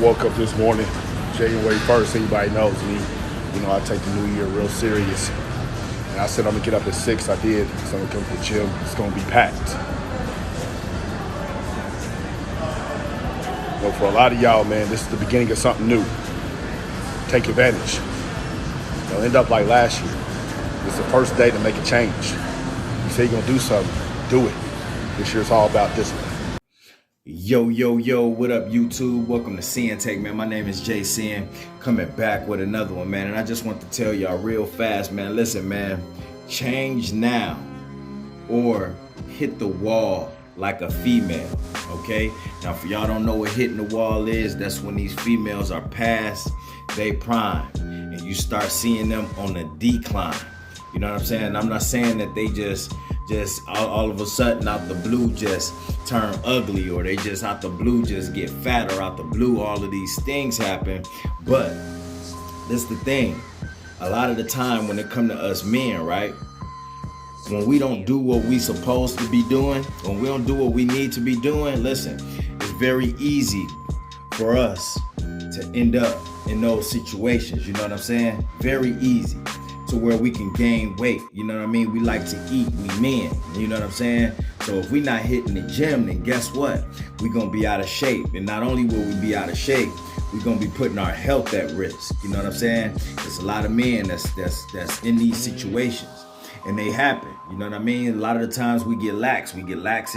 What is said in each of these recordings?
woke up this morning, January 1st, everybody knows me. You know, I take the new year real serious. And I said I'm gonna get up at 6, I did. So I'm gonna come to the gym, it's gonna be packed. You know, for a lot of y'all, man, this is the beginning of something new. Take advantage. Don't end up like last year. It's the first day to make a change. You say you're gonna do something, do it. This year's all about discipline. Yo, what up, YouTube? Welcome to Sinn-Take, man. My name is Jay Sin, coming back with another one, man. And I just want to tell y'all real fast, man. Listen, man, change now or hit the wall like a female, okay? Now, for y'all don't know what hitting the wall is, that's when these females are past they prime and you start seeing them on the decline. You know what I'm saying? I'm not saying that they just all of a sudden out the blue just turn ugly, or they just out the blue just get fat, or out the blue all of these things happen. But that's the thing. A lot of the time when it come to us men, right? When we don't do what we supposed to be doing, when we don't do what we need to be doing, listen, it's very easy for us to end up in those situations. You know what I'm saying? Very easy. To where we can gain weight, you know what I mean? We like to eat, we men, you know what I'm saying? So if we not hitting the gym, then guess what? We gonna be out of shape. And not only will we be out of shape, we gonna be putting our health at risk, you know what I'm saying? There's a lot of men that's in these situations, and they happen, you know what I mean? A lot of the times we get lax in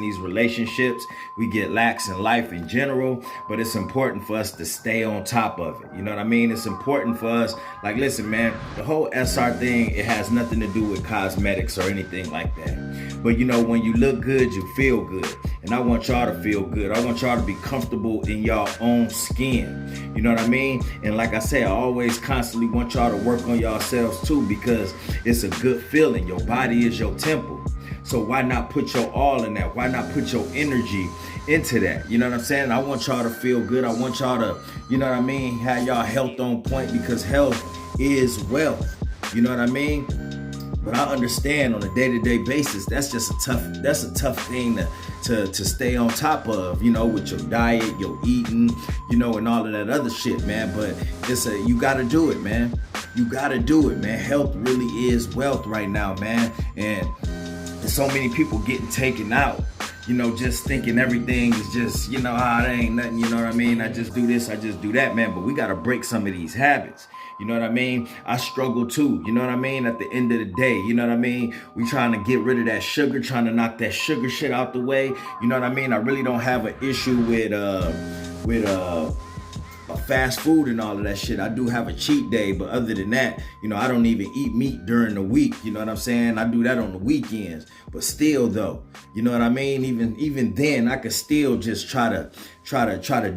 these relationships, we get lax in life in general, but it's important for us to stay on top of it, you know what I mean? It's important for us, like, listen, man, the whole SR thing, it has nothing to do with cosmetics or anything like that. But you know, when you look good, you feel good. And I want y'all to feel good. I want y'all to be comfortable in your own skin. You know what I mean? And like I say, I always constantly want y'all to work on yourselves too, because it's a good feeling. Your body is your temple. So why not put your all in that? Why not put your energy into that? You know what I'm saying? I want y'all to feel good. I want y'all to, you know what I mean, have y'all health on point, because health is wealth. You know what I mean? But I understand on a day-to-day basis, that's a tough thing to stay on top of, you know, with your diet, your eating, you know, and all of that other shit, man. But you gotta do it, man. You gotta do it, man. Health really is wealth right now, man. And there's so many people getting taken out, you know, just thinking everything is just, you know, it ain't nothing, you know what I mean? I just do this, I just do that, man. But we gotta break some of these habits. You know what I mean? I struggle too, you know what I mean? At the end of the day, you know what I mean? We trying to get rid of that sugar, trying to knock that sugar shit out the way. You know what I mean? I really don't have an issue with fast food and all of that shit. I do have a cheat day, but other than that, you know, I don't even eat meat during the week. You know what I'm saying? I do that on the weekends. But still though, you know what I mean? Even then, I could still just try to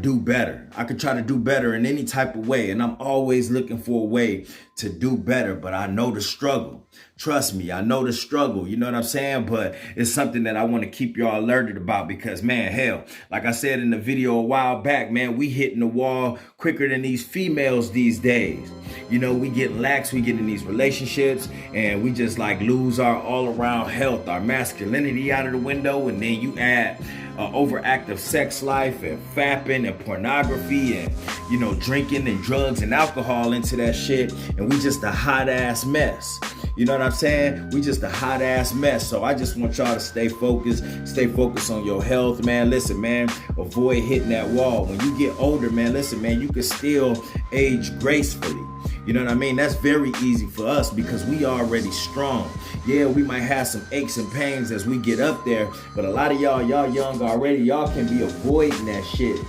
do better. I could try to do better in any type of way. And I'm always looking for a way to do better, but I know the struggle. Trust me, I know the struggle, you know what I'm saying? But it's something that I want to keep y'all alerted about, because, man, hell, like I said in the video a while back, man, we hitting the wall quicker than these females these days. You know, we get lax, we get in these relationships, and we just like lose our all around health, our masculinity out of the window. And then you add overactive sex life and fapping and pornography and, you know, drinking and drugs and alcohol into that shit. And we just a hot ass mess. You know what I'm saying? We just a hot ass mess. So I just want y'all to stay focused on your health, man. Listen, man, avoid hitting that wall. When you get older, man, listen, man, you can still age gracefully. You know what I mean? That's very easy for us because we already strong. Yeah, we might have some aches and pains as we get up there, but a lot of y'all young already. Y'all can be avoiding that shit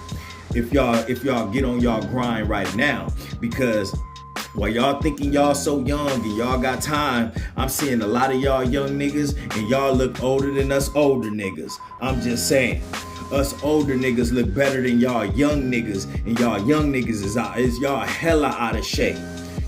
if y'all get on y'all grind right now, because while y'all thinking y'all so young and y'all got time, I'm seeing a lot of y'all young niggas and y'all look older than us older niggas. I'm just saying. Us older niggas look better than y'all young niggas, and y'all young niggas is y'all hella out of shape.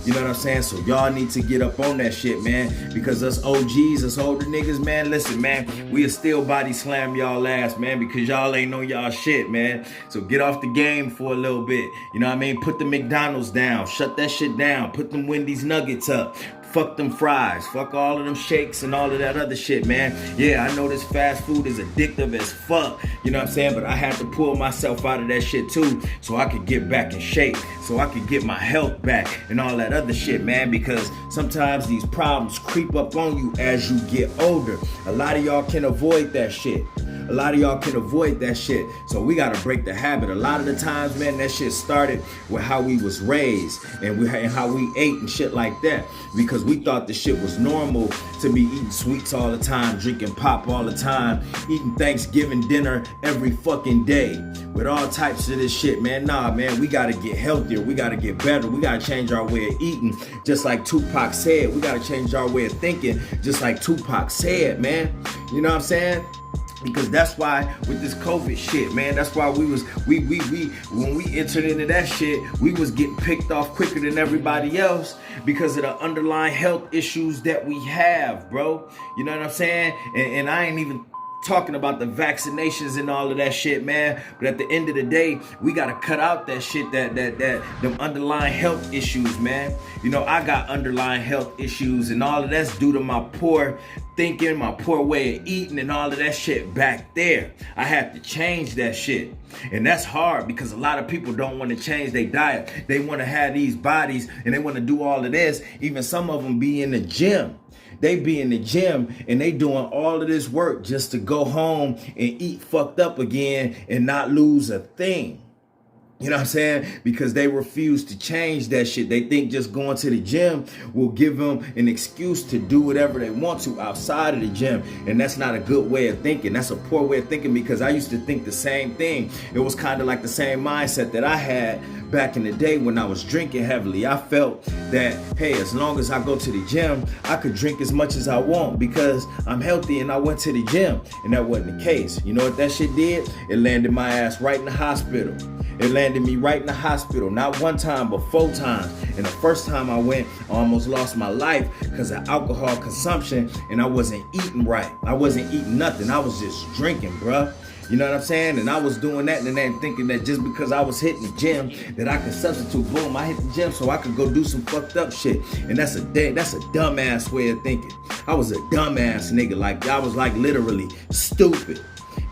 You know what I'm saying? So y'all need to get up on that shit, man, because us OGs, us older niggas, man, listen, man, we'll still body slam y'all ass, man, because y'all ain't know y'all shit, man. So get off the game for a little bit. You know what I mean? Put the McDonald's down. Shut that shit down. Put them Wendy's nuggets up. Fuck them fries. Fuck all of them shakes and all of that other shit, man. Yeah, I know this fast food is addictive as fuck. You know what I'm saying? But I had to pull myself out of that shit too so I could get back in shape. So I could get my health back and all that other shit, man. Because sometimes these problems creep up on you as you get older. A lot of y'all can avoid that shit. A lot of y'all can avoid that shit. So we gotta break the habit. A lot of the times, man, that shit started with how we was raised and how we ate and shit like that. Because we thought the shit was normal to be eating sweets all the time, drinking pop all the time, eating Thanksgiving dinner every fucking day with all types of this shit, man. Nah, man, we gotta get healthier. We gotta get better. We gotta change our way of eating, just like Tupac said. We gotta change our way of thinking, just like Tupac said, man. You know what I'm saying? Because that's why with this COVID shit, man, that's why we when we entered into that shit, we was getting picked off quicker than everybody else because of the underlying health issues that we have, bro. You know what I'm saying? And I ain't even talking about the vaccinations and all of that shit, man. But at the end of the day, we gotta cut out that shit, that them underlying health issues, man. You know, I got underlying health issues, and all of that's due to my poor thinking, my poor way of eating, and all of that shit back there. I had to change that shit. And that's hard because a lot of people don't want to change their diet. They want to have these bodies and they want to do all of this. Even some of them be in the gym. They be in the gym and they doing all of this work just to go home and eat fucked up again and not lose a thing. You know what I'm saying? Because they refuse to change that shit. They think just going to the gym will give them an excuse to do whatever they want to outside of the gym. And that's not a good way of thinking. That's a poor way of thinking because I used to think the same thing. It was kind of like the same mindset that I had back in the day when I was drinking heavily. I felt that, hey, as long as I go to the gym, I could drink as much as I want because I'm healthy and I went to the gym. And that wasn't the case. You know what that shit did? It landed my ass right in the hospital. It landed me right in the hospital, not one time, but 4 times. And the first time I went, I almost lost my life because of alcohol consumption, and I wasn't eating right. I wasn't eating nothing. I was just drinking, bruh. You know what I'm saying? And I was doing that and then thinking that just because I was hitting the gym that I could substitute. Boom, I hit the gym so I could go do some fucked up shit. And that's a dumbass way of thinking. I was a dumbass nigga. Like, I was like literally stupid.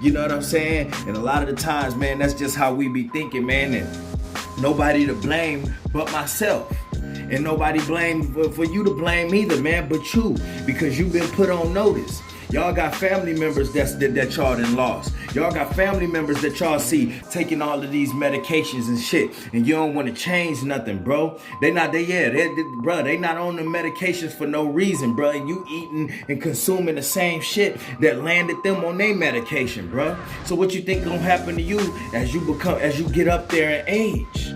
You know what I'm saying? And a lot of the times, man, that's just how we be thinking, man. And nobody to blame but myself. And nobody blame for you to blame either, man, but you. Because you've been put on notice. Y'all got family members that y'all done lost. Y'all got family members that y'all see taking all of these medications and shit, and you don't want to change nothing, bro. They not on the medications for no reason, bro. And you eating and consuming the same shit that landed them on their medication, bro. So what you think gonna happen to you as you get up there in age?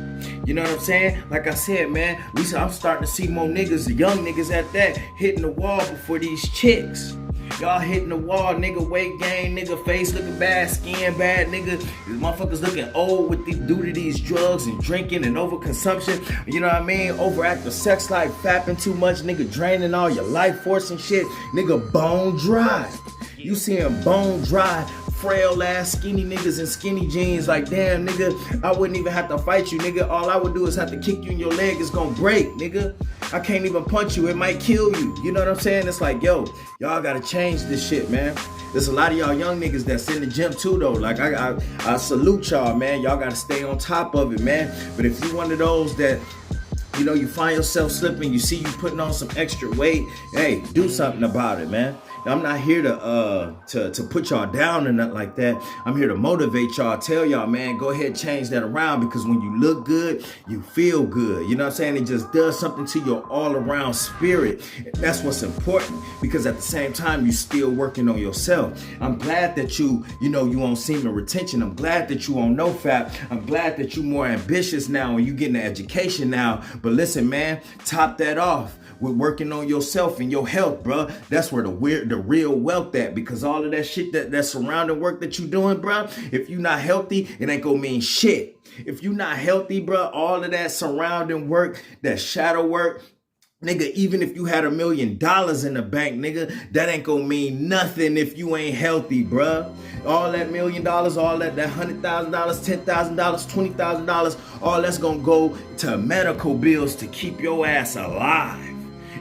You know what I'm saying? Like I said, man, I'm starting to see more niggas, the young niggas at that, hitting the wall before these chicks. Y'all hitting the wall, nigga, weight gain, nigga, face looking bad, skin bad, nigga. These motherfuckers looking old due to these drugs and drinking and overconsumption. You know what I mean? Overactive sex life, fapping too much, nigga, draining all your life force and shit. Nigga, bone dry. You see him bone dry, frail ass skinny niggas in skinny jeans. Like, damn, nigga, I wouldn't even have to fight you, nigga. All I would do is have to kick you in your leg. It's gonna break, nigga. I can't even punch you. It might kill you. You know what I'm saying? It's like, yo, y'all gotta change this shit, man. There's a lot of y'all young niggas that's in the gym too, though. Like, I salute y'all, man. Y'all gotta stay on top of it, man. But if you one of those that, you know, you find yourself slipping, you see you putting on some extra weight, hey, do something about it, man. Now, I'm not here to put y'all down or nothing like that. I'm here to motivate y'all, tell y'all, man, go ahead, change that around, because when you look good, you feel good. You know what I'm saying? It just does something to your all-around spirit. That's what's important, because at the same time, you're still working on yourself. I'm glad that you on semen retention. I'm glad that you on NoFap. I'm glad that you're more ambitious now and you getting an education now. But listen, man, top that off with working on yourself and your health, bro. That's where the real wealth at, because all of that shit that surrounding work that you doing, bro, if you not healthy, it ain't gonna mean shit. If you not healthy, bro, all of that surrounding work, that shadow work, nigga, even if you had $1 million in the bank, nigga, that ain't gonna mean nothing if you ain't healthy, bruh. All that $1 million, all that $100,000, $10,000, $20,000, all that's gonna go to medical bills to keep your ass alive.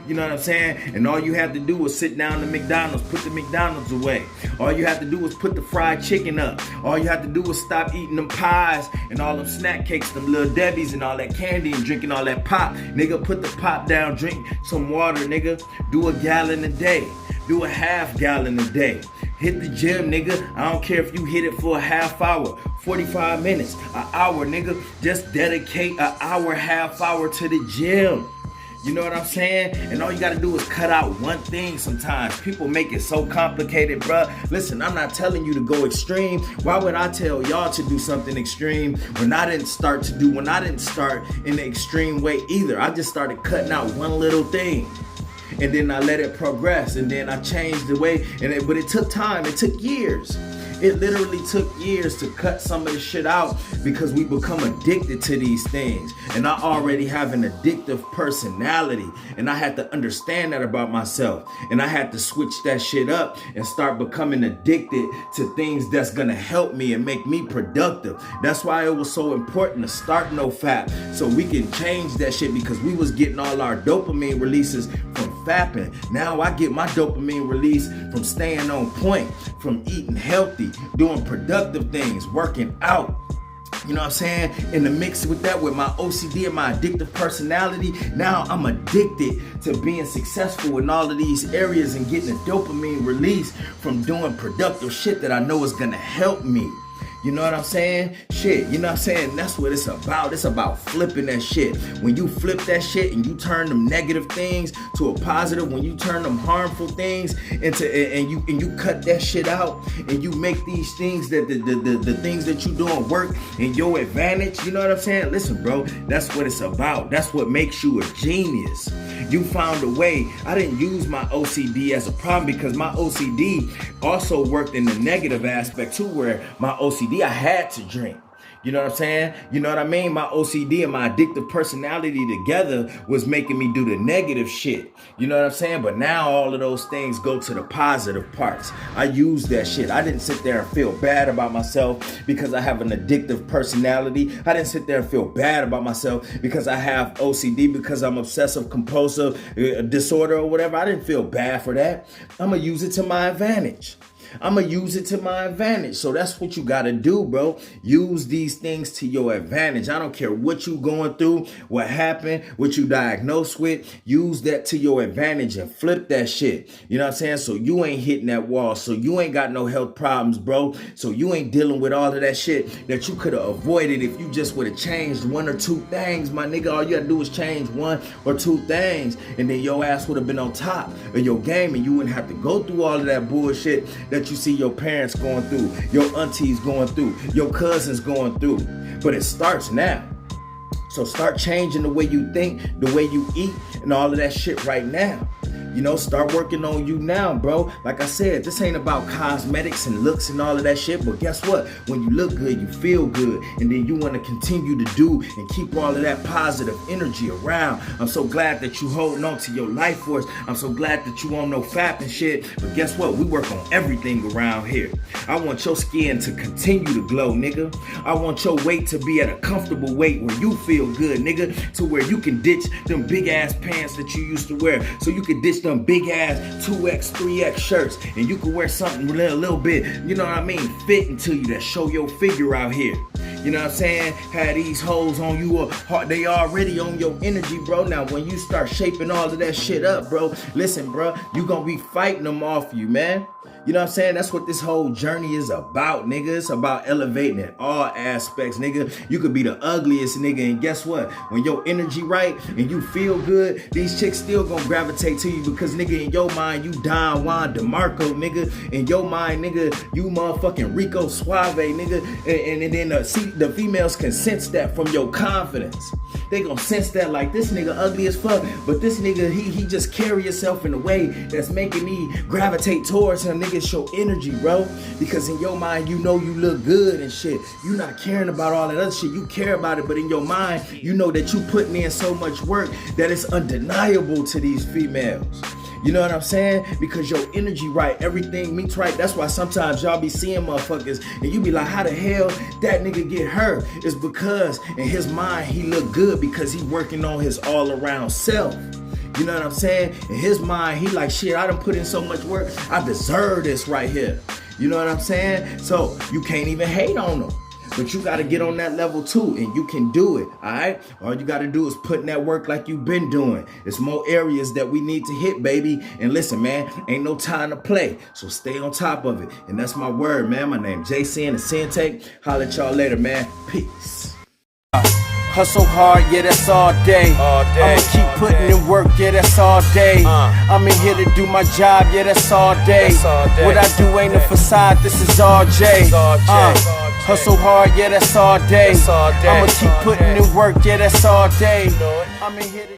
You know what I'm saying? And all you have to do is sit down to McDonald's, put the McDonald's away. All you have to do is put the fried chicken up. All you have to do is stop eating them pies and all them snack cakes, them Little Debbie's and all that candy and drinking all that pop. Nigga, put the pop down, drink some water, nigga. Do a gallon a day. Do a half gallon a day. Hit the gym, nigga. I don't care if you hit it for a half hour, 45 minutes, an hour, nigga. Just dedicate an hour, half hour to the gym. You know what I'm saying? And all you gotta do is cut out one thing sometimes. People make it so complicated, bruh. Listen, I'm not telling you to go extreme. Why would I tell y'all to do something extreme when I didn't start in the extreme way either? I just started cutting out one little thing. And then I let it progress, and then I changed the way, but it took time, it took years. It literally took years to cut some of the shit out because we become addicted to these things. And I already have an addictive personality, and I had to understand that about myself. And I had to switch that shit up and start becoming addicted to things that's gonna help me and make me productive. That's why it was so important to start No Fap, so we can change that shit, because we was getting all our dopamine releases from fapping. Now I get my dopamine release from staying on point, from eating healthy, doing productive things, working out. You know what I'm saying? In the mix with that, with my OCD and my addictive personality, now I'm addicted to being successful in all of these areas and getting a dopamine release from doing productive shit that I know is gonna help me. You know what I'm saying? Shit, you know what I'm saying? That's what it's about. It's about flipping that shit. When you flip that shit and you turn them negative things to a positive, when you turn them harmful things into, and you cut that shit out, and you make these things that the things that you doing work in your advantage, you know what I'm saying? Listen, bro, that's what it's about. That's what makes you a genius. You found a way. I didn't use my OCD as a problem, because my OCD also worked in the negative aspect too, where my OCD, I had to drink. You know what I'm saying? You know what I mean? My OCD and my addictive personality together was making me do the negative shit. You know what I'm saying? But now all of those things go to the positive parts. I use that shit. I didn't sit there and feel bad about myself because I have an addictive personality. I didn't sit there and feel bad about myself because I have OCD, because I'm obsessive compulsive disorder or whatever. I didn't feel bad for that. I'm going to use it to my advantage. I'm going to use it to my advantage. So that's what you got to do, bro. Use these things to your advantage. I don't care what you going through, what happened, what you diagnosed with. Use that to your advantage and flip that shit. You know what I'm saying? So you ain't hitting that wall. So you ain't got no health problems, bro. So you ain't dealing with all of that shit that you could have avoided if you just would have changed one or two things, my nigga. All you got to do is change one or two things, and then your ass would have been on top of your game, and you wouldn't have to go through all of that bullshit that you see your parents going through, your aunties going through, your cousins going through. But it starts now. So start changing the way you think, the way you eat, and all of that shit right now. You know, start working on you now, bro. Like I said, this ain't about cosmetics and looks and all of that shit. But guess what? When you look good, you feel good. And then you want to continue to do and keep all of that positive energy around. I'm so glad that you holding on to your life force. I'm so glad that you on No Fap and shit. But guess what? We work on everything around here. I want your skin to continue to glow, nigga. I want your weight to be at a comfortable weight where you feel good, nigga. To where you can ditch them big ass pants that you used to wear. So you can ditch them big ass 2X, 3X shirts, and you can wear something a little bit, you know what I mean, fitting to you, that show your figure out here. You know what I'm saying? Have these hoes on you, they already on your energy, bro. Now when you start shaping all of that shit up, bro, listen, bro, you gonna be fighting them off you, man. You know what I'm saying? That's what this whole journey is about, nigga. It's about elevating in all aspects, nigga. You could be the ugliest nigga, and guess what? When your energy right and you feel good, these chicks still gonna gravitate to you, because nigga, in your mind, you Don Juan DeMarco, nigga. In your mind, nigga, you motherfucking Rico Suave, nigga. And then the females can sense that from your confidence. They gonna sense that, like, this nigga ugly as fuck, but this nigga, he just carry himself in a way that's making me gravitate towards him. Nigga, show energy, bro. Because in your mind, you know you look good and shit. You not caring about all that other shit. You care about it, but in your mind, you know that you putting in so much work that it's undeniable to these females. You know what I'm saying? Because your energy right, everything meets right. That's why sometimes y'all be seeing motherfuckers and you be like, how the hell that nigga get hurt? It's because in his mind he look good because he working on his all around self. You know what I'm saying? In his mind, he like, shit, I done put in so much work. I deserve this right here. You know what I'm saying? So you can't even hate on him. But you got to get on that level too, and you can do it, all right? All you got to do is put in that work like you've been doing. It's more areas that we need to hit, baby. And listen, man, ain't no time to play. So stay on top of it. And that's my word, man. My name is Sinn, and Sinn-Take. Holla at y'all later, man. Peace. Hustle hard, yeah, that's all day. I'ma keep putting in work, yeah, that's all day. I'm in here to do my job, yeah, that's all day. What I do ain't a facade, this is all J. Hustle hard, yeah, that's all day. I'ma keep putting in work, yeah, that's all day. I'm in here to